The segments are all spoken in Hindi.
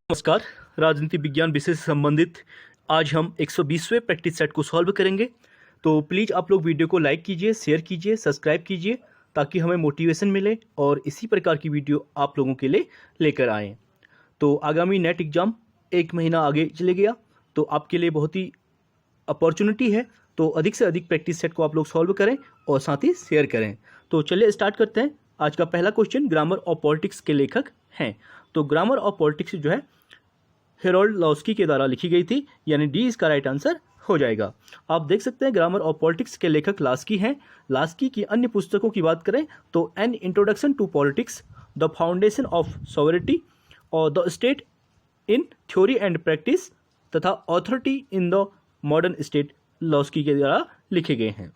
नमस्कार। राजनीति विज्ञान विषय से संबंधित आज हम 120वें प्रैक्टिस सेट को सॉल्व करेंगे। तो प्लीज़ आप लोग वीडियो को लाइक कीजिए, शेयर कीजिए, सब्सक्राइब कीजिए ताकि हमें मोटिवेशन मिले और इसी प्रकार की वीडियो आप लोगों के लिए लेकर आएँ। तो आगामी नेट एग्ज़ाम 1 महीना आगे चले गया, तो आपके लिए बहुत ही अपॉर्चुनिटी है। तो अधिक से अधिक प्रैक्टिस सेट को आप लोग सॉल्व करें और साथ ही शेयर करें। तो चलिए स्टार्ट करते हैं। आज का पहला क्वेश्चन ग्रामर ऑफ पॉलिटिक्स के लेखक हैं। तो ग्रामर ऑफ पॉलिटिक्स जो है हेरोल्ड लॉस्की के द्वारा लिखी गई थी, यानी डी इसका राइट आंसर हो जाएगा। आप देख सकते हैं ग्रामर ऑफ पॉलिटिक्स के लेखक लास्की हैं। लास्की की अन्य पुस्तकों की बात करें तो an introduction to politics, the foundation of sovereignty और the state in theory and practice तथा authority in the modern state Laski के द्वारा लिखे गए हैं।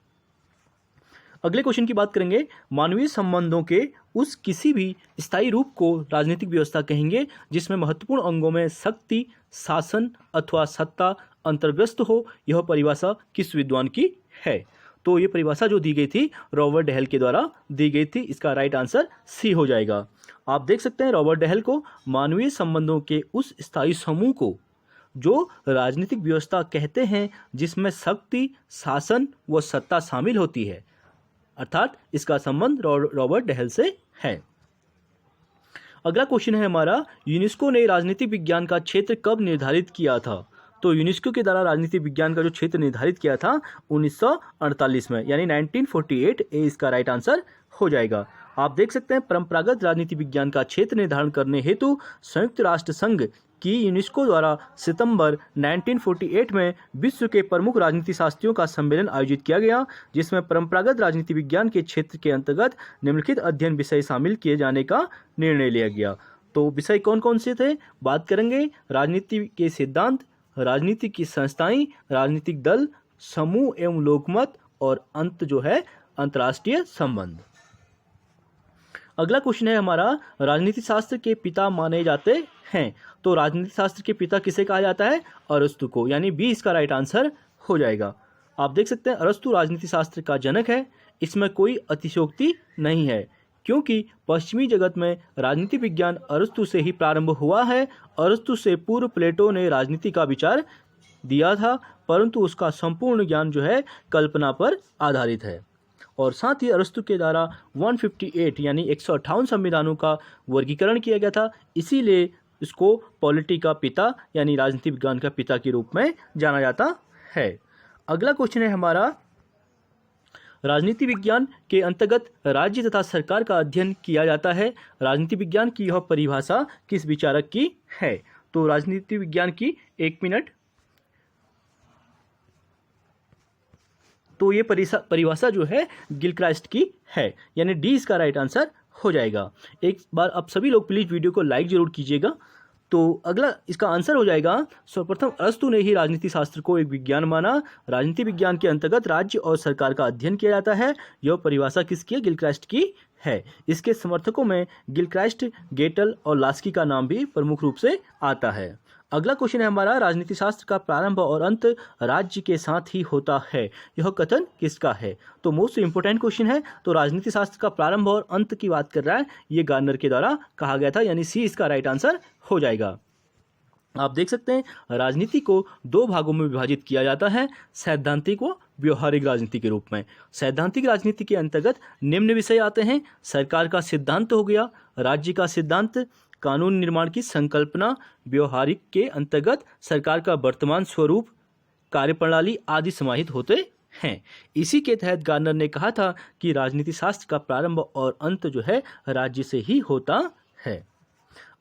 अगले क्वेश्चन की बात करेंगे। मानवीय संबंधों के उस किसी भी स्थायी रूप को राजनीतिक व्यवस्था कहेंगे जिसमें महत्वपूर्ण अंगों में शक्ति, शासन अथवा सत्ता अंतर्ग्रस्त हो। यह परिभाषा किस विद्वान की है? तो ये परिभाषा जो दी गई थी रॉबर्ट डेहल के द्वारा दी गई थी। इसका राइट आंसर सी हो जाएगा। आप देख सकते हैं रॉबर्ट डेहल को मानवीय संबंधों के उस स्थायी समूह को जो राजनीतिक व्यवस्था कहते हैं जिसमें शक्ति, शासन व सत्ता शामिल होती है, अर्थात इसका संबंध रॉबर्ट डेहल से है। अगला क्वेश्चन है हमारा, यूनेस्को ने राजनीतिक विज्ञान का क्षेत्र कब निर्धारित किया था? तो यूनेस्को के द्वारा राजनीतिक विज्ञान का जो क्षेत्र निर्धारित किया था 1948 में, यानी 1948 ए इसका राइट आंसर हो जाएगा। आप देख सकते हैं परंपरागत राजनीति विज्ञान का क्षेत्र निर्धारण करने हेतु संयुक्त राष्ट्र संघ की यूनेस्को द्वारा सितंबर 1948 में विश्व के प्रमुख राजनीति शास्त्रियों का सम्मेलन आयोजित किया गया, जिसमें परंपरागत राजनीति विज्ञान के क्षेत्र के अंतर्गत निम्नलिखित अध्ययन विषय शामिल किए जाने का निर्णय लिया गया। तो विषय कौन कौन से थे? बात करेंगे राजनीति के सिद्धांत, राजनीति की संस्थाएं, राजनीतिक दल, समूह एवं लोकमत और अंत जो है अंतर्राष्ट्रीय संबंध। अगला क्वेश्चन है हमारा, राजनीति शास्त्र के पिता माने जाते हैं। तो राजनीति शास्त्र के पिता किसे कहा जाता है? अरस्तु को, यानी बी इसका राइट आंसर हो जाएगा। आप देख सकते हैं अरस्तु राजनीति शास्त्र का जनक है। इसमें कोई अतिशयोक्ति नहीं है क्योंकि पश्चिमी जगत में राजनीति विज्ञान अरस्तु से ही प्रारंभ हुआ है। अरस्तु से पूर्व प्लेटो ने राजनीति का विचार दिया था, परंतु उसका संपूर्ण ज्ञान जो है कल्पना पर आधारित है। और साथ ही अरस्तु के द्वारा 158 यानी 158 संविधानों का वर्गीकरण किया गया था, इसीलिए इसको पॉलिटी का पिता यानी राजनीति विज्ञान का पिता के रूप में जाना जाता है। अगला क्वेश्चन है हमारा, राजनीति विज्ञान के अंतर्गत राज्य तथा सरकार का अध्ययन किया जाता है। राजनीति विज्ञान की यह परिभाषा किस विचारक की है? तो राजनीति विज्ञान की, एक मिनट, तो ये परिभाषा जो है गिलक्राइस्ट की है, यानी डी इसका राइट आंसर हो जाएगा। एक बार आप सभी लोग प्लीज वीडियो को लाइक जरूर कीजिएगा। तो अगला इसका आंसर हो जाएगा, सर्वप्रथम अरस्तु ने ही राजनीति शास्त्र को एक विज्ञान माना। राजनीति विज्ञान के अंतर्गत राज्य और सरकार का अध्ययन किया जाता है। यह परिभाषा किसकी है? गिलक्राइस्ट की है। इसके समर्थकों में गिलक्राइस्ट, गेटल और लास्की का नाम भी प्रमुख रूप से आता है। अगला क्वेश्चन है हमारा, राजनीति शास्त्र का प्रारंभ और अंत राज्य के साथ ही होता है। यह कथन किसका है? तो मोस्ट इंपोर्टेंट क्वेश्चन है। तो राजनीति शास्त्र का प्रारंभ और अंत की बात कर रहा है, ये गार्नर के द्वारा कहा गया था, यानी सी इसका राइट आंसर हो जाएगा। आप देख सकते हैं राजनीति को दो भागों में विभाजित किया जाता है, सैद्धांतिक व व्यवहारिक राजनीति के रूप में। सैद्धांतिक राजनीति के अंतर्गत निम्न विषय आते हैं, सरकार का सिद्धांत हो गया, राज्य का सिद्धांत, कानून निर्माण की संकल्पना। व्यवहारिक के अंतर्गत सरकार का वर्तमान स्वरूप, कार्यप्रणाली आदि समाहित होते हैं। इसी के तहत गार्नर ने कहा था कि राजनीति शास्त्र का प्रारंभ और अंत जो है राज्य से ही होता है।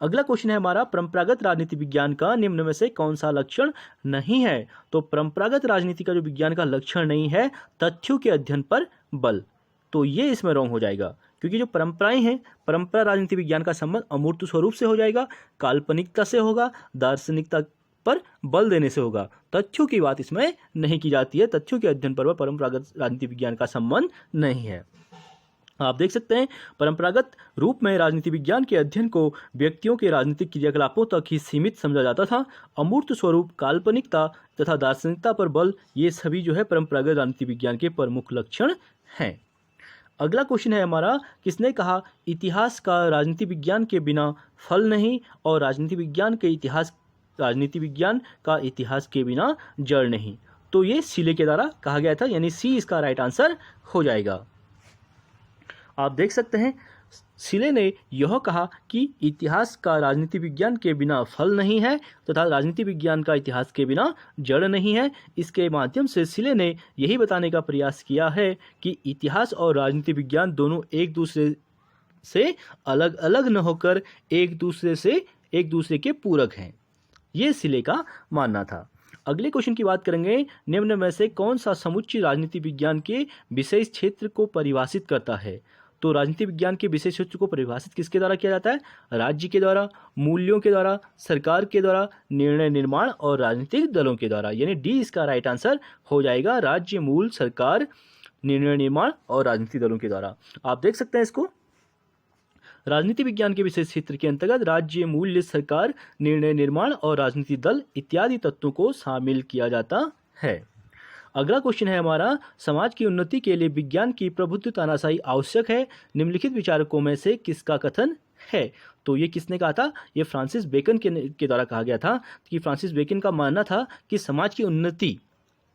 अगला क्वेश्चन है हमारा, परंपरागत राजनीति विज्ञान का निम्न में से कौन सा लक्षण नहीं है? तो परंपरागत राजनीति का जो विज्ञान का लक्षण नहीं है, तथ्यों के अध्ययन पर बल। तो ये इसमें रॉन्ग हो जाएगा क्योंकि जो परंपराएं हैं, परंपरा राजनीति विज्ञान का संबंध अमूर्त स्वरूप से हो जाएगा, काल्पनिकता से होगा, दार्शनिकता पर बल देने से होगा। तथ्यों की बात इसमें नहीं की जाती है। तथ्यों के अध्ययन पर परंपरागत राजनीति विज्ञान का संबंध नहीं है। आप देख सकते हैं परंपरागत रूप में राजनीति विज्ञान के अध्ययन को व्यक्तियों के राजनीतिक क्रियाकलापों तक ही सीमित समझा जाता था। अमूर्त स्वरूप, काल्पनिकता तथा दार्शनिकता पर बल, ये सभी जो है परंपरागत राजनीति विज्ञान के प्रमुख लक्षण हैं। अगला क्वेश्चन है हमारा, किसने कहा इतिहास का राजनीति विज्ञान के बिना फल नहीं और राजनीति विज्ञान का इतिहास के बिना जड़ नहीं। तो ये सीले के द्वारा कहा गया था, यानी सी इसका राइट आंसर हो जाएगा। आप देख सकते हैं सीले ने यह कहा कि इतिहास का राजनीति विज्ञान के बिना फल नहीं है तथा राजनीति विज्ञान का इतिहास के बिना जड़ नहीं है। इसके माध्यम से सीले ने यही बताने का प्रयास किया है कि इतिहास और राजनीति विज्ञान दोनों एक दूसरे से अलग अलग न होकर एक दूसरे के पूरक हैं। ये सीले का मानना था। अगले क्वेश्चन की बात करेंगे, निम्न में से कौन सा समुच्चय राजनीति विज्ञान के विशेष क्षेत्र को परिभाषित करता है। तो राजनीति विज्ञान के विशेष क्षेत्र को परिभाषित किसके द्वारा किया जाता है? राज्य के द्वारा, मूल्यों के द्वारा, सरकार के द्वारा, निर्णय निर्माण और राजनीतिक दलों के द्वारा, यानी डी इसका राइट आंसर हो जाएगा। राज्य, मूल, सरकार, निर्णय निर्माण और राजनीतिक दलों के द्वारा। आप देख सकते हैं इसको, राजनीति विज्ञान के विशेष क्षेत्र के अंतर्गत राज्य, मूल्य, सरकार, निर्णय निर्माण और राजनीतिक दल इत्यादि तत्वों को शामिल किया जाता है। अगला क्वेश्चन है हमारा, समाज की उन्नति के लिए विज्ञान की प्रबुद्ध तानाशाही आवश्यक है, निम्नलिखित विचारकों में से किसका कथन है। तो ये किसने कहा था? ये फ्रांसिस बेकन के द्वारा कहा गया था कि फ्रांसिस बेकन का मानना था कि समाज की उन्नति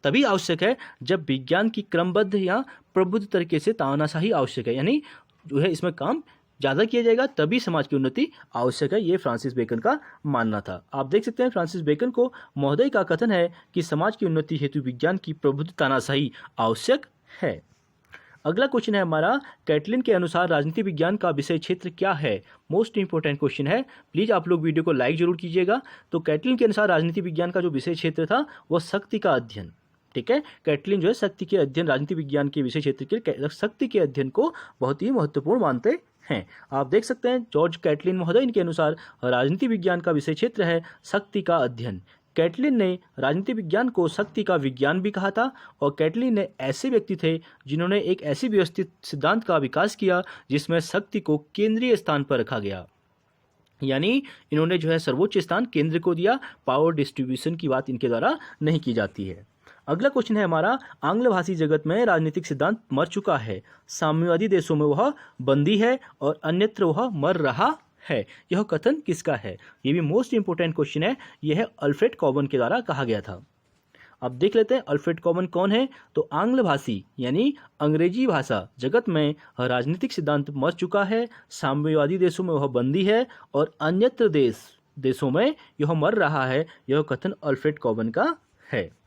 तभी आवश्यक है जब विज्ञान की क्रमबद्ध या प्रबुद्ध तरीके से तानाशाही आवश्यक है, यानी जो है इसमें काम ज़्यादा किया जाएगा तभी समाज की उन्नति आवश्यक है। ये फ्रांसिस बेकन का मानना था। आप देख सकते हैं फ्रांसिस बेकन को महोदय का कथन है कि समाज की उन्नति हेतु विज्ञान की प्रबुद्ध तानाशाही आवश्यक है। अगला क्वेश्चन है हमारा, कैटलिन के अनुसार राजनीति विज्ञान का विषय क्षेत्र क्या है। मोस्ट इंपोर्टेंट क्वेश्चन है, प्लीज़ आप लोग वीडियो को लाइक जरूर कीजिएगा। तो कैटलिन के अनुसार राजनीति विज्ञान का जो विषय क्षेत्र था वह शक्ति का अध्ययन। ठीक है, कैटलिन जो है शक्ति के अध्ययन, राजनीति विज्ञान के विषय क्षेत्र के शक्ति के अध्ययन को बहुत ही महत्वपूर्ण मानते हैं। आप देख सकते हैं जॉर्ज कैटलिन महोदय, इनके अनुसार राजनीति विज्ञान का विषय क्षेत्र है शक्ति का अध्ययन। कैटलिन ने राजनीति विज्ञान को शक्ति का विज्ञान भी कहा था और कैटलिन ने ऐसे व्यक्ति थे जिन्होंने एक ऐसी व्यवस्थित सिद्धांत का विकास किया जिसमें शक्ति को केंद्रीय स्थान पर रखा गया, यानी इन्होंने जो है सर्वोच्च स्थान केंद्र को दिया। पावर डिस्ट्रीब्यूशन की बात इनके द्वारा नहीं की जाती है। अगला क्वेश्चन है हमारा, आंग्ल भाषी जगत में राजनीतिक सिद्धांत मर चुका है, साम्यवादी देशों में वह बंदी है और अन्यत्र वह मर रहा है। यह कथन किसका है? ये भी मोस्ट इंपोर्टेंट क्वेश्चन है। यह अल्फ्रेड कॉबन के द्वारा कहा गया था। अब देख लेते हैं अल्फ्रेड कॉबन कौन है। तो आंग्ल भाषी यानी अंग्रेजी भाषा जगत में राजनीतिक सिद्धांत मर चुका है, साम्यवादी देशों में वह बंदी है और अन्यत्र देशों में यह मर रहा है। यह कथन अल्फ्रेड कॉबन का है।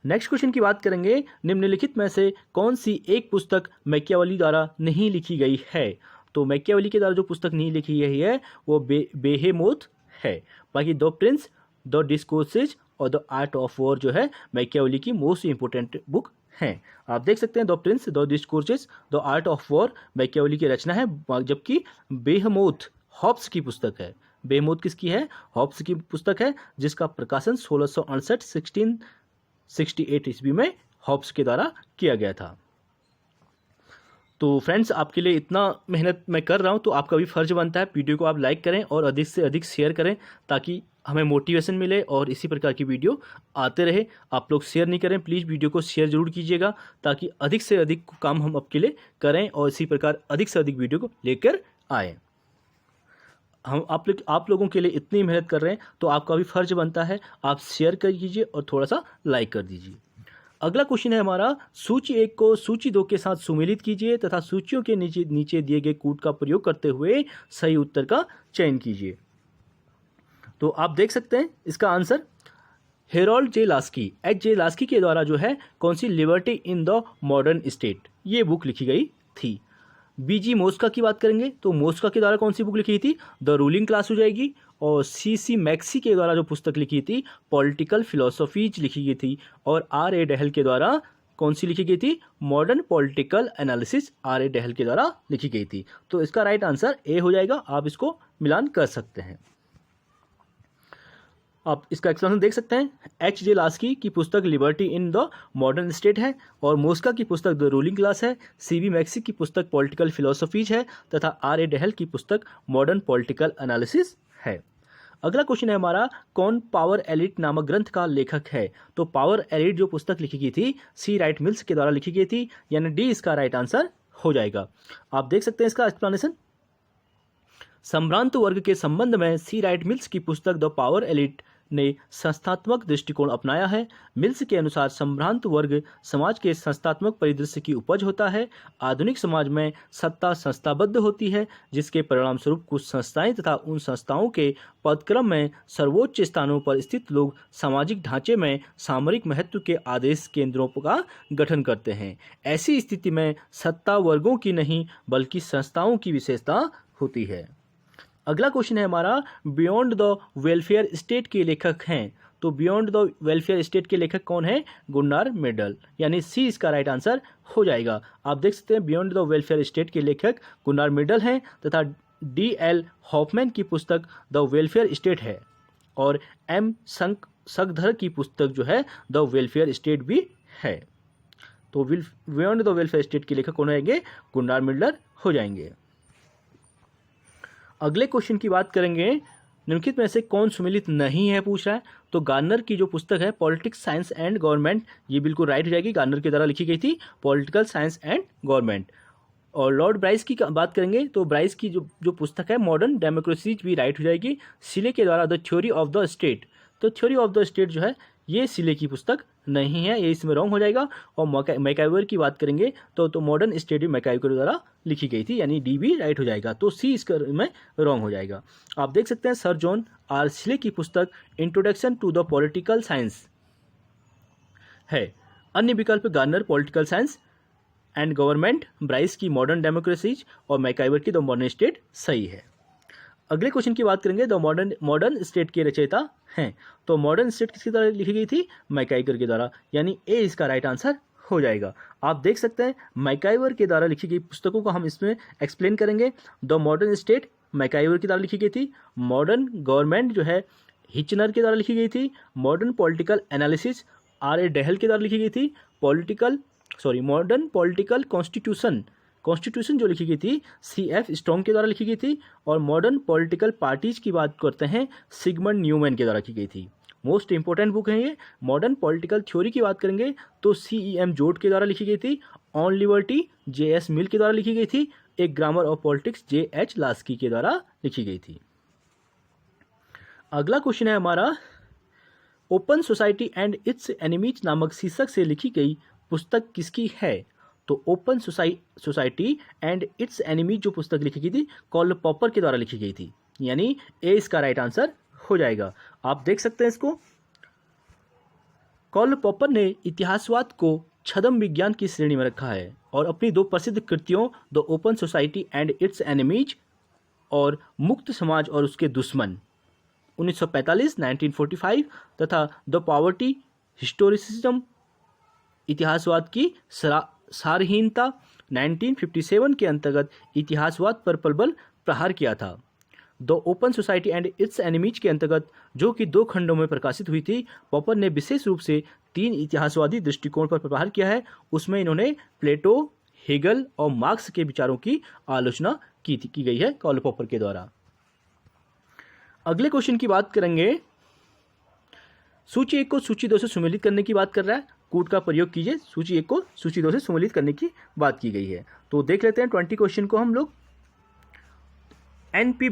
नेक्स्ट क्वेश्चन की बात करेंगे, निम्नलिखित में से कौन सी एक पुस्तक मैकियावेली द्वारा नहीं लिखी गई है। तो मैकियावेली के द्वारा जो पुस्तक नहीं लिखी गई है वो बेहेमोथ है। बाकी द प्रिंस, द डिस्कोर्सेज और द आर्ट ऑफ वॉर जो है मैकियावेली की मोस्ट इंपोर्टेंट बुक हैं। आप देख सकते हैं the Prince, the discourses, the art of war Machiavelli की रचना है, जबकि बेहेमोथ हॉब्स की पुस्तक है। बेहेमोथ किसकी है? हॉब्स की पुस्तक है, जिसका प्रकाशन 1668 ईस्वी में हॉब्स के द्वारा किया गया था। तो फ्रेंड्स, आपके लिए इतना मेहनत मैं कर रहा हूं तो आपका भी फर्ज बनता है वीडियो को आप लाइक करें और अधिक से अधिक शेयर करें ताकि हमें मोटिवेशन मिले और इसी प्रकार की वीडियो आते रहे। आप लोग शेयर नहीं करें, प्लीज़ वीडियो को शेयर जरूर कीजिएगा ताकि अधिक से अधिक काम हम आपके लिए करें और इसी प्रकार अधिक से अधिक वीडियो को लेकर आएँ। हम आप लोगों के लिए इतनी मेहनत कर रहे हैं तो आपका भी फर्ज बनता है आप शेयर कर कीजिए और थोड़ा सा लाइक कर दीजिए। अगला क्वेश्चन है हमारा, सूची 1 को सूची 2 के साथ सुमेलित कीजिए तथा सूचियों के नीचे दिए गए कूट का प्रयोग करते हुए सही उत्तर का चयन कीजिए। तो आप देख सकते हैं इसका answer Harold J Laski, H.J. Laski के द्वारा जो है कौन सी liberty in the modern state ये बुक लिखी गई थी। बीजी मोस्का की बात करेंगे तो मोस्का के द्वारा कौन सी बुक लिखी थी? द रूलिंग क्लास हो जाएगी। और C.C. मैक्सी के द्वारा जो पुस्तक लिखी थी पॉलिटिकल फिलोसफीज लिखी गई थी। और R.A. डेहल के द्वारा कौन सी लिखी गई थी? Modern political analysis R.A. डेहल के द्वारा लिखी गई थी। तो इसका राइट आंसर ए हो जाएगा। आप इसको मिलान कर सकते हैं। आप इसका एक्सप्लेनेशन देख सकते हैं। H.J. लास्की की पुस्तक liberty in the modern state है और मोस्का की पुस्तक द रूलिंग क्लास है, C.B. मैक्सी की पुस्तक पॉलिटिकल फिलोसफीज है तथा R.A. डेहल की पुस्तक मॉडर्न पॉलिटिकल एनालिसिस है। अगला क्वेश्चन है हमारा, कौन पावर एलिट नामक ग्रंथ का लेखक है? तो पावर एलिट जो पुस्तक लिखी गई थी सी राइट मिल्स के द्वारा लिखी गई थी, यानी डी इसका राइट आंसर हो जाएगा। आप देख सकते हैं इसका एक्सप्लेनेशन। संभ्रांत वर्ग के संबंध में सी राइट मिल्स की पुस्तक द पावर एलिट ने संस्थात्मक दृष्टिकोण अपनाया है। मिल्स के अनुसार संभ्रांत वर्ग समाज के संस्थात्मक परिदृश्य की उपज होता है। आधुनिक समाज में सत्ता संस्थाबद्ध होती है, जिसके परिणाम स्वरूप कुछ संस्थाएं तथा उन संस्थाओं के पदक्रम में सर्वोच्च स्थानों पर स्थित लोग सामाजिक ढांचे में सामरिक महत्व के आदेश केंद्रों का गठन करते हैं। ऐसी स्थिति में सत्ता वर्गों की नहीं बल्कि संस्थाओं की विशेषता होती है। अगला क्वेश्चन है हमारा, बियॉन्ड द वेलफेयर स्टेट के लेखक हैं? तो बियॉन्ड द वेलफेयर स्टेट के लेखक कौन है? गुन्नार मेडल, यानी सी इसका राइट आंसर हो जाएगा। आप देख सकते हैं बियॉन्ड द वेलफेयर स्टेट के लेखक गुन्नार मेडल हैं तथा D.L. हॉफमैन की पुस्तक द वेलफेयर स्टेट है और M. सकधर की पुस्तक जो है द वेलफेयर स्टेट भी है। तो बियॉन्ड द वेलफेयर स्टेट के लेखक कौन रहेंगे? गुन्नार मेडल हो जाएंगे। अगले क्वेश्चन की बात करेंगे, निम्नलिखित में से कौन सुमेलित नहीं है पूछ रहा है। तो गार्नर की जो पुस्तक है पॉलिटिक्स साइंस एंड गवर्नमेंट, ये बिल्कुल राइट हो जाएगी, गार्नर के द्वारा लिखी गई थी पॉलिटिकल साइंस एंड गवर्नमेंट। और लॉर्ड ब्राइस की बात करेंगे तो ब्राइस की जो पुस्तक है मॉडर्न डेमोक्रेसी भी राइट हो जाएगी। सिले के द्वारा the theory of the state, तो थ्योरी ऑफ द स्टेट जो है ये सिले की पुस्तक नहीं है, ये इसमें रॉन्ग हो जाएगा। और मैकाइवर की बात करेंगे तो मॉडर्न स्टेट भी मैकाइवर द्वारा लिखी गई थी, यानी डी भी राइट हो जाएगा, तो सी इसका में रॉन्ग हो जाएगा। आप देख सकते हैं सर जॉन आर सिले की पुस्तक introduction to the political science है। अन्य विकल्प Garner political science and government, Bryce की मॉडर्न डेमोक्रेसीज और मैकाइवर की द मॉडर्न स्टेट सही है। अगले क्वेश्चन की बात करेंगे, द मॉडर्न स्टेट के रचयिता हैं। तो मॉडर्न स्टेट किसके द्वारा लिखी गई थी? मैकाइवर के द्वारा, यानी ए इसका राइट आंसर हो जाएगा। आप देख सकते हैं मैकाइवर के द्वारा लिखी गई पुस्तकों को हम इसमें एक्सप्लेन करेंगे। द मॉडर्न स्टेट मैकाइवर के द्वारा लिखी गई थी। मॉडर्न गवर्नमेंट जो है हिचनर के द्वारा लिखी गई थी। Modern political analysis R.A. डेहल के द्वारा लिखी गई थी। मॉडर्न पॉलिटिकल कॉन्स्टिट्यूशन जो लिखी गई थी C.F. स्ट्रॉन्ग के द्वारा लिखी गई थी। और मॉडर्न पॉलिटिकल पार्टीज की बात करते हैं सिगमंड न्यूमैन के द्वारा की गई थी। मोस्ट इंपॉर्टेंट बुक है ये। मॉडर्न पॉलिटिकल थ्योरी की बात करेंगे तो C.E.M. जोट के द्वारा लिखी गई थी। On liberty J.S. मिल के द्वारा लिखी गई थी। एक grammar of politics J.H. Laski के द्वारा लिखी गई थी। अगला क्वेश्चन है हमारा, open society and it's enemies नामक शीर्षक से लिखी गई पुस्तक किसकी है? तो open society and it's enemies जो पुस्तक लिखी गई थी कॉल पॉपर के द्वारा लिखी गई थी, यानी ए इसका राइट आंसर हो जाएगा। आप देख सकते हैं इसको। कॉल पॉपर ने इतिहासवाद को छद्म विज्ञान की श्रेणी में रखा है और अपनी दो प्रसिद्ध कृतियों the open society and it's enemies और मुक्त समाज और उसके दुश्मन 1945 1945 तथा द पॉवर्टी हिस्टोरिसिज्म इतिहासवाद की सारहीनता 1957 के अंतर्गत इतिहासवाद पर प्रबल प्रहार किया था। The open society and it's enemies के अंतर्गत जो कि 2 खंडों में प्रकाशित हुई थी, पॉपर ने विशेष रूप से 3 इतिहासवादी दृष्टिकोण पर प्रहार किया है। उसमें इन्होंने प्लेटो, हेगल और मार्क्स के विचारों की आलोचना की गई है कॉल पॉपर के द्वारा। अगले क्वेश्चन की बात करेंगे, सूची 1 को सूची 2 से सुमेलित करने की बात कर रहा है। कूट का प्रयोग कीजिए, सूची 1 को सूची 2 से सुमेलित करने की बात की गई है। तो देख लेते हैं 20 क्वेश्चन को हम लोग। एन पी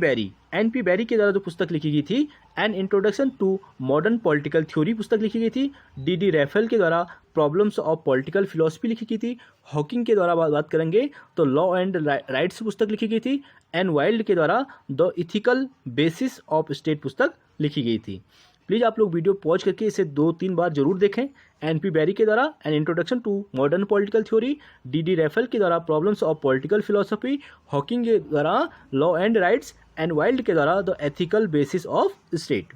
बैरी के द्वारा जो पुस्तक लिखी गई थी an introduction to modern political theory पुस्तक लिखी गई थी। D.D. रैफेल के द्वारा प्रॉब्लम्स ऑफ पॉलिटिकल फिलोसफी लिखी गई थी। हॉकिंग के द्वारा बात करेंगे तो लॉ एंड राइट्स पुस्तक लिखी गई थी। एन वाइल्ड के द्वारा the ethical basis of state पुस्तक लिखी गई थी। प्लीज़ आप लोग वीडियो पॉज करके इसे 2-3 बार जरूर देखें। N.P. बैरी के द्वारा an introduction to modern political theory, D.D. Raphael के द्वारा problems of political philosophy, Hocking के द्वारा law and rights, and Wilde के द्वारा the ethical basis of state.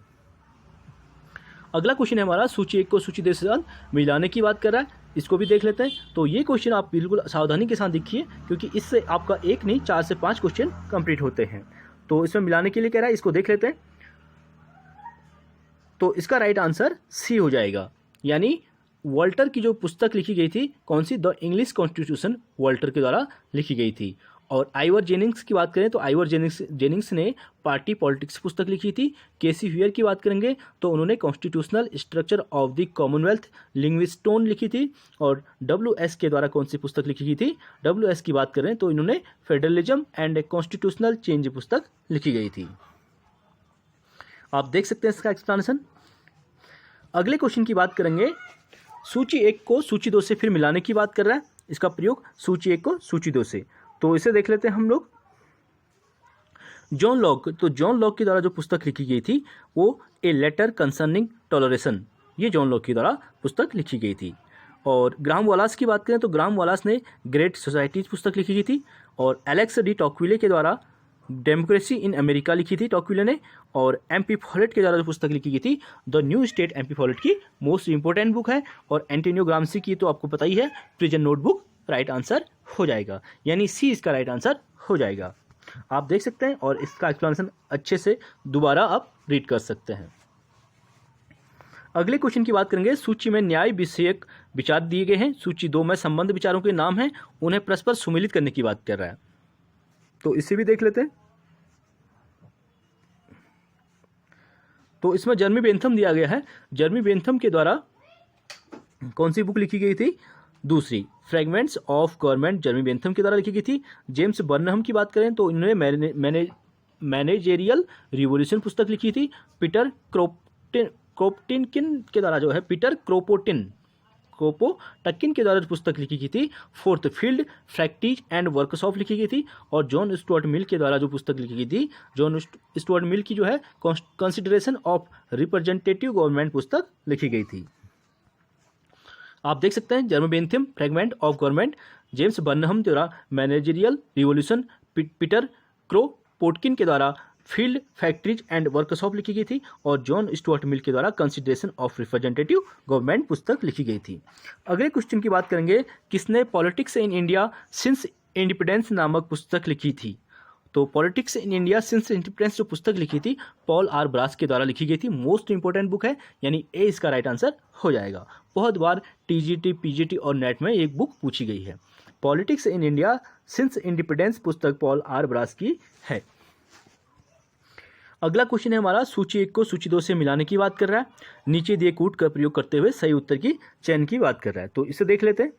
अगला क्वेश्चन है हमारा, सूची 1 को सूची 2 से मिलाने की बात कर रहा है, इसको भी देख लेते हैं। तो ये क्वेश्चन आप बिल्कुल सावधानी के साथ देखिए, क्योंकि इससे आपका 1 नहीं 4 से 5 क्वेश्चन कंप्लीट होते हैं। तो इसमें मिलाने के लिए कह रहा है, इसको देख लेते हैं। तो इसका राइट आंसर सी हो जाएगा, यानी वॉल्टर की जो पुस्तक लिखी गई थी कौन सी, द इंग्लिश कॉन्स्टिट्यूशन, वॉल्टर के द्वारा लिखी गई थी। और आइवर जेनिंग्स की बात करें तो आइवर जेनिंग्स ने पार्टी पॉलिटिक्स पुस्तक लिखी थी। केसी हुयर की बात करेंगे तो उन्होंने constitutional structure of the commonwealth लिंग्विस्टोन लिखी थी। और WS के द्वारा कौन सी पुस्तक लिखी गई थी? WS की बात करें तो इन्होंने फेडरलिज्म एंड कॉन्स्टिट्यूशनल चेंज पुस्तक लिखी गई थी। आप देख सकते हैं इसका एक्सप्लेनेशन। अगले क्वेश्चन की बात करेंगे, सूची 1 को सूची 2 से फिर मिलाने की बात कर रहा है। इसका प्रयोग सूची 1 को सूची 2 से, तो इसे देख लेते हैं हम लोग। जॉन लॉक, तो जॉन लॉक के द्वारा जो पुस्तक लिखी गई थी वो ए लेटर कंसर्निंग टॉलरेशन, ये जॉन लॉक के द्वारा पुस्तक लिखी गई थी। और ग्राहम वॉलास की बात करें तो ग्राहम वॉलास ने ग्रेट सोसाइटीज पुस्तक लिखी गई थी। और एलेक्स डी टॉकविले के द्वारा डेमोक्रेसी इन अमेरिका लिखी थी टॉकविले ने। और MP फॉलेट के द्वारा जो पुस्तक लिखी गई थी the new state, MP Follett की मोस्ट इंपॉर्टेंट बुक है। और एंटोनियो ग्राम्सी की तो आपको पता ही है, प्रिजन नोटबुक राइट आंसर हो जाएगा, यानी सी इसका राइट आंसर हो जाएगा। आप देख सकते हैं और इसका एक्सप्लेनेशन अच्छे से दोबारा आप रीड कर सकते हैं। अगले क्वेश्चन की बात करेंगे, सूची में न्याय विषयक विचार दिए गए हैं। सूची 2 में संबंध विचारों के नाम हैं, उन्हें परस्पर सुमिलित करने की बात कर रहा है, तो इसे भी देख लेते हैं। तो इसमें जर्मी बेंथम दिया गया है। जर्मी बेंथम के द्वारा कौन सी बुक लिखी गई थी? दूसरी, फ्रेगमेंट्स ऑफ गवर्नमेंट, जर्मी बेंथम के द्वारा लिखी गई थी। जेम्स बर्नहम की बात करें तो इन्होंने मैनेजेरियल रिवोल्यूशन पुस्तक लिखी थी। पीटर क्रोपोटकिन के द्वारा जो है, पीटर क्रोपोटकिन के द्वारा पुस्तक लिखी गई थी fourth field practice and workshop लिखी गई थी। और जॉन स्टुअर्ट मिल के द्वारा जो पुस्तक लिखी गई थी, जॉन स्टुअर्ट मिल की जो है कंसिडरेशन ऑफ रिप्रेजेंटेटिव गवर्नमेंट पुस्तक लिखी गई थी। आप देख सकते हैं Jeremy Bentham fragment of government, James Burnham द्वारा मैनेजरियल रिवोल्यूशन, पीटर क्रोपोटकिन के द्वारा फील्ड फैक्ट्रीज एंड वर्कशॉप लिखी गई थी। और जॉन स्टुअर्ट मिल के द्वारा कंसिडरेशन ऑफ रिप्रेजेंटेटिव गवर्नमेंट पुस्तक लिखी गई थी। अगले क्वेश्चन की बात करेंगे, किसने politics in India since independence नामक पुस्तक लिखी थी? तो politics in India since independence जो पुस्तक लिखी थी पॉल आर ब्रास के द्वारा लिखी गई थी। मोस्ट इंपॉर्टेंट बुक है, यानी ए इसका राइट आंसर हो जाएगा। बहुत बार TGT, PGT और नेट में एक बुक पूछी गई है। Politics in India since independence पुस्तक पॉल आर ब्रास की है। अगला क्वेश्चन है हमारा, सूची 1 को सूची 2 से मिलाने की बात कर रहा है। नीचे दिए कूट का प्रयोग करते हुए सही उत्तर की चयन की बात कर रहा है, तो इसे देख लेते हैं।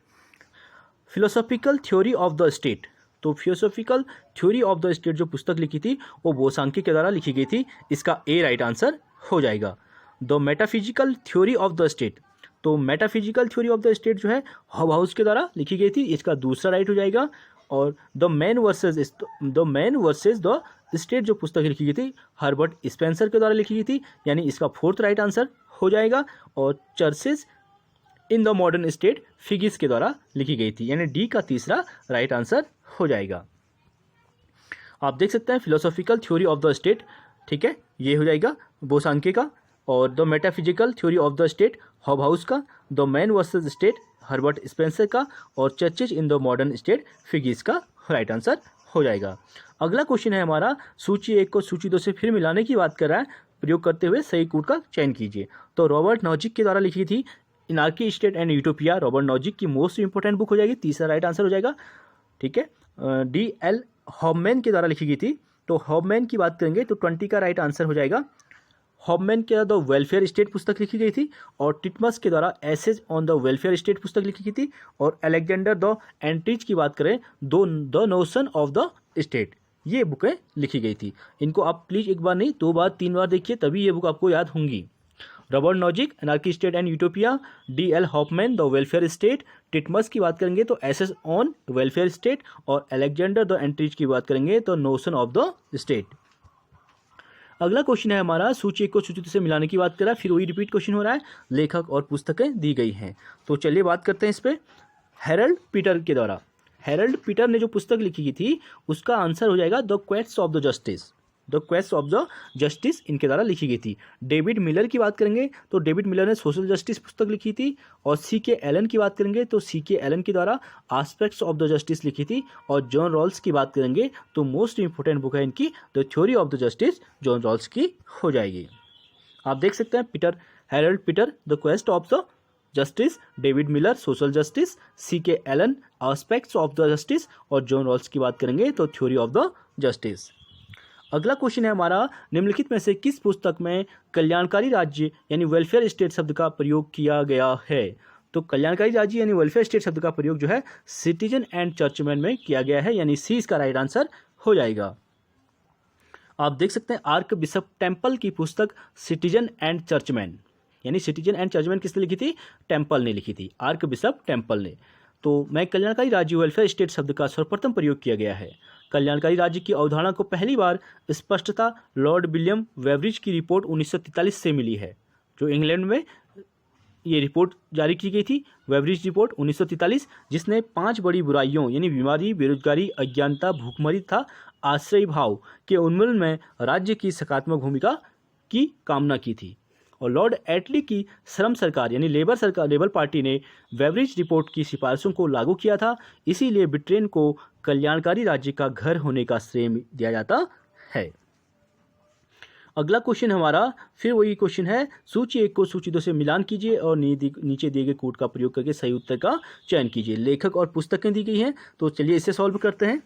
Philosophical theory of the state, तो philosophical theory of the state जो पुस्तक लिखी थी वो बोसांकी के द्वारा लिखी गई थी, इसका ए राइट आंसर हो जाएगा। The metaphysical theory of the state, तो metaphysical theory of the state जो है हॉबहाउस के द्वारा लिखी गई थी, इसका दूसरा राइट हो जाएगा। और the man versus the state जो पुस्तक लिखी गई थी हर्बर्ट स्पेंसर के द्वारा लिखी गई थी, यानी इसका फोर्थ राइट आंसर हो जाएगा। और churches in the modern state Figgis के द्वारा लिखी गई थी, यानी डी का तीसरा राइट आंसर हो जाएगा। आप देख सकते हैं philosophical theory of the state, ठीक है, ये हो जाएगा बोसांके का। और the metaphysical theory of the state Hobhouse का, the man versus state Herbert Spencer का, और churches in the modern state Figgis का राइट आंसर हो जाएगा। अगला क्वेश्चन है हमारा, सूची 1 को सूची 2 से फिर मिलाने की बात कर रहा है। प्रयोग करते हुए सही कूट का चयन कीजिए। तो रॉबर्ट नॉजिक के द्वारा लिखी थी anarchy state and utopia, Robert Nozick की मोस्ट इंपॉर्टेंट बुक हो जाएगी, तीसरा राइट आंसर हो जाएगा, ठीक है। D.L. हॉबमैन के द्वारा लिखी गई थी, तो हॉबमैन की बात करेंगे तो 20 का राइट आंसर हो जाएगा। हॉबमैन के द्वारा द वेलफेयर स्टेट पुस्तक लिखी गई थी। और टिटमस के द्वारा essays on the welfare state पुस्तक लिखी गई थी। और अलेक्जेंडर द एंट्रीज की बात करें the notion of the state, ये बुकें लिखी गई थी। इनको आप प्लीज़ एक बार नहीं 2 बार 3 बार देखिए, तभी ये बुक आपको याद होंगी। Robert Nozick anarchy state and utopia, D.L. Hoffman the welfare state, Titmuss की बात करेंगे तो एसेस ऑन वेलफेयर स्टेट, और अलेक्जेंडर द एंट्रीज की बात करेंगे तो नोशन ऑफ द स्टेट। अगला क्वेश्चन है हमारा, सूची 1 को सूची 2 से मिलाने की बात कर रहा है, फिर वही रिपीट क्वेश्चन हो रहा है, लेखक और पुस्तकें दी गई हैं। तो चलिए बात करते हैं इस पर। हेरल्ड पीटर के द्वारा, हेरल्ड पीटर ने जो पुस्तक लिखी थी उसका आंसर हो जाएगा the quest of the justice, the quest of the justice इनके द्वारा लिखी गई थी। डेविड मिलर की बात करेंगे तो डेविड मिलर ने सोशल जस्टिस पुस्तक लिखी थी। और C.K. एलन की बात करेंगे तो C.K. एलन के द्वारा एस्पेक्ट्स ऑफ द जस्टिस लिखी थी। और जॉन रॉल्स की बात करेंगे तो मोस्ट इंपॉर्टेंट बुक है इनकी the theory of the justice, John Rawls की हो जाएगी। आप देख सकते हैं Harold Peter the quest of the justice, David Miller social justice, C.K. Allen aspects of the justice और जॉन रॉल्स की बात करेंगे तो थ्योरी ऑफ द जस्टिस। अगला क्वेश्चन है हमारा, निम्नलिखित में से किस पुस्तक में कल्याणकारी राज्य यानी वेलफेयर स्टेट शब्द का प्रयोग किया गया है? तो कल्याणकारी राज्य यानी वेलफेयर स्टेट शब्द का प्रयोग जो है सिटीजन एंड चर्चमैन में किया गया है, यानी सी इसका राइट आंसर हो जाएगा। आप देख सकते हैं आर्क बिशप टेम्पल की पुस्तक सिटीजन एंड चर्चमैन, यानी सिटीजन एंड चर्चमैन किसने लिखी थी? टेम्पल ने लिखी थी, आर्क बिशप टेम्पल ने। तो मैं कल्याणकारी राज्य वेलफेयर स्टेट शब्द का सर्वप्रथम प्रयोग किया गया है। कल्याणकारी राज्य की अवधारणा को पहली बार स्पष्टता लॉर्ड विलियम वेवरिज की रिपोर्ट 1943 से मिली है, जो इंग्लैंड में ये रिपोर्ट जारी की गई थी, वेवरिज रिपोर्ट 1943, जिसने 5 बड़ी बुराइयों यानी बीमारी, बेरोजगारी, अज्ञानता, भूखमरी तथा आश्रय भाव के उन्मूलन में राज्य की सकारात्मक भूमिका की कामना की थी। और लॉर्ड एटली की श्रम सरकार यानी लेबर पार्टी ने वेवरिज रिपोर्ट की सिफारिशों को लागू किया था, इसीलिए ब्रिटेन को कल्याणकारी राज्य का घर होने का श्रेय दिया जाता है। अगला क्वेश्चन हमारा फिर वही क्वेश्चन है, सूची 1 को सूची 2 से मिलान कीजिए और नीचे दिए गए कोड का प्रयोग करके सही उत्तर का चयन कीजिए। लेखक और पुस्तकें दी गई हैं, तो चलिए इसे सॉल्व करते हैं।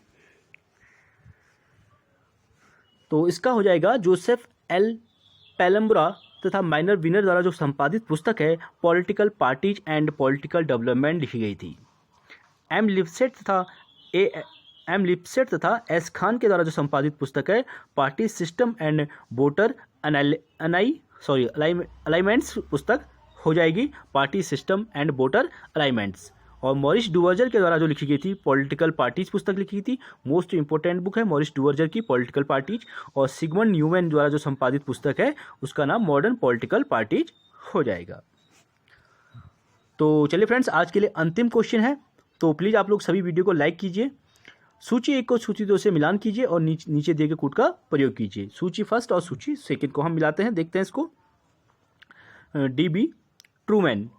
तो इसका हो जाएगा जोसेफ एल पेलम्ब्रा तथा माइनर विनर द्वारा जो संपादित पुस्तक है political parties and political development लिखी गई थी। एम लिप्सेट तथा एस खान के द्वारा जो संपादित पुस्तक है party system and voter alignments पुस्तक हो जाएगी party system and voter alignments. और मॉरिस डुवर्जर के द्वारा जो लिखी गई थी पॉलिटिकल पार्टीज पुस्तक लिखी गई थी, मोस्ट इंपोर्टेंट बुक है मॉरिस डुवर्जर की पॉलिटिकल पार्टीज। और सिगमंड न्यूमैन द्वारा जो संपादित पुस्तक है उसका नाम मॉडर्न पॉलिटिकल पार्टीज हो जाएगा। तो चलिए फ्रेंड्स, आज के लिए अंतिम क्वेश्चन है, तो प्लीज़ आप लोग सभी वीडियो को लाइक कीजिए, सूची 1 को सूची 2 से मिलान कीजिए और नीचे दिए गए कोड का प्रयोग कीजिए। सूची फर्स्ट और सूची सेकंड को हम मिलाते हैं, देखते हैं इसको। डी.बी. ट्रूमैन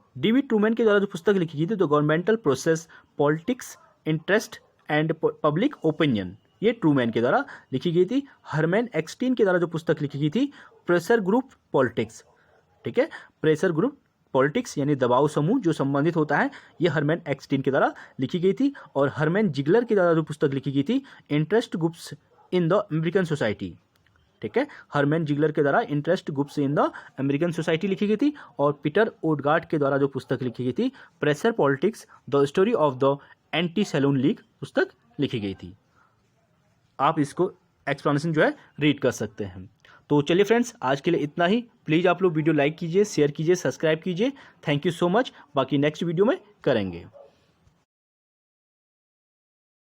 के द्वारा जो पुस्तक लिखी गई थी the governmental process, politics, interest and public opinion, ये ट्रूमैन के द्वारा लिखी गई थी। हरमैन एक्सटीन के द्वारा जो पुस्तक लिखी गई थी प्रेशर ग्रुप पॉलिटिक्स, ठीक है, प्रेशर ग्रुप पॉलिटिक्स यानी दबाव समूह जो संबंधित होता है, ये हरमैन एक्सटीन के द्वारा लिखी गई थी। और हरमैन जिगलर के द्वारा जो पुस्तक लिखी गई थी interest groups in the American society, ठीक है, हरमैन जिगलर के द्वारा interest groups in the American society लिखी गई थी। और पीटर ओडगार्ड के द्वारा जो पुस्तक लिखी गई थी pressure politics the story of the anti saloon league पुस्तक लिखी गई थी। आप इसको एक्सप्लेनेशन जो है रीड कर सकते हैं। तो चलिए फ्रेंड्स, आज के लिए इतना ही। प्लीज़ आप लोग वीडियो लाइक कीजिए, शेयर कीजिए, सब्सक्राइब कीजिए। Thank you so much. बाकी नेक्स्ट वीडियो में करेंगे।